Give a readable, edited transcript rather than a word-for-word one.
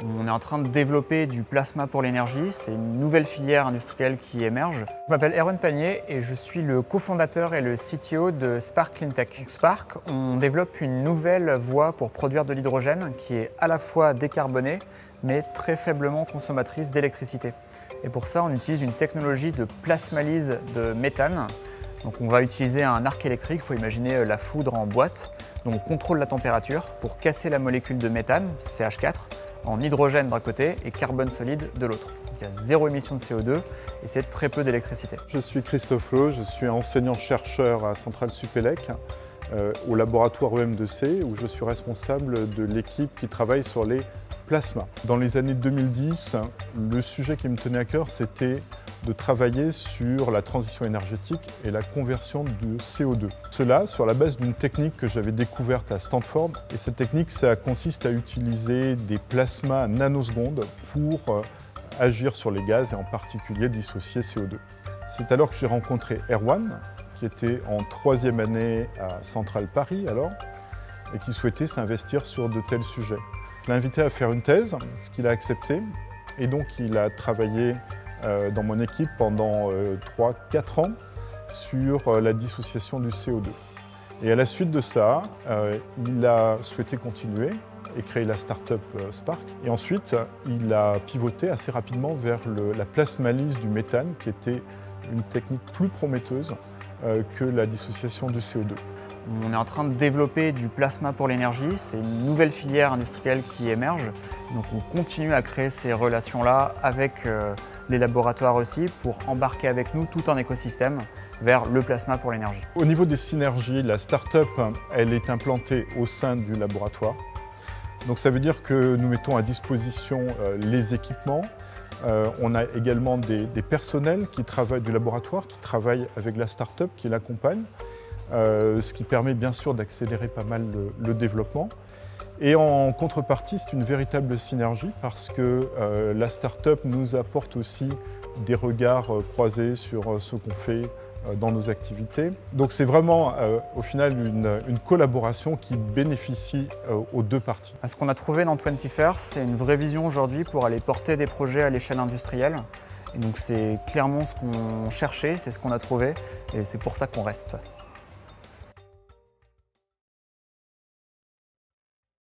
On est en train de développer du plasma pour l'énergie, c'est une nouvelle filière industrielle qui émerge. Je m'appelle Erwan Panier et je suis le cofondateur et le CTO de Spark Cleantech. Spark, on développe une nouvelle voie pour produire de l'hydrogène qui est à la fois décarbonée mais très faiblement consommatrice d'électricité. Et pour ça, on utilise une technologie de plasmalyse de méthane. Donc on va utiliser un arc électrique, il faut imaginer la foudre en boîte. Donc on contrôle la température pour casser la molécule de méthane, CH4, en hydrogène d'un côté et carbone solide de l'autre. Il y a zéro émission de CO2 et c'est très peu d'électricité. Je suis Christophe Lowe, je suis enseignant-chercheur à Centrale Supélec, au laboratoire EM2C, où je suis responsable de l'équipe qui travaille sur les plasmas. Dans les années 2010, le sujet qui me tenait à cœur, c'était de travailler sur la transition énergétique et la conversion de CO2. Cela sur la base d'une technique que j'avais découverte à Stanford. Et cette technique, ça consiste à utiliser des plasmas nanosecondes pour agir sur les gaz et en particulier dissocier CO2. C'est alors que j'ai rencontré Erwan, qui était en 3e année à Centrale Paris alors, et qui souhaitait s'investir sur de tels sujets. Je l'ai invité à faire une thèse, ce qu'il a accepté, et donc il a travaillé dans mon équipe pendant 3-4 ans sur la dissociation du CO2. Et à la suite de ça, il a souhaité continuer et créer la start-up Spark. Et ensuite, il a pivoté assez rapidement vers la plasmalyse du méthane, qui était une technique plus prometteuse que la dissociation du CO2. On est en train de développer du plasma pour l'énergie, c'est une nouvelle filière industrielle qui émerge. Donc on continue à créer ces relations-là avec les laboratoires aussi pour embarquer avec nous tout un écosystème vers le plasma pour l'énergie. Au niveau des synergies, la start-up, elle est implantée au sein du laboratoire. Donc ça veut dire que nous mettons à disposition les équipements. On a également des personnels qui travaillent du laboratoire, qui travaillent avec la start-up, qui l'accompagnent. Ce qui permet bien sûr d'accélérer pas mal le développement. Et en contrepartie, c'est une véritable synergie parce que la start-up nous apporte aussi des regards croisés sur ce qu'on fait dans nos activités. Donc c'est vraiment au final une collaboration qui bénéficie aux deux parties. Ce qu'on a trouvé dans 21st, c'est une vraie vision aujourd'hui pour aller porter des projets à l'échelle industrielle. Et donc c'est clairement ce qu'on cherchait, c'est ce qu'on a trouvé et c'est pour ça qu'on reste.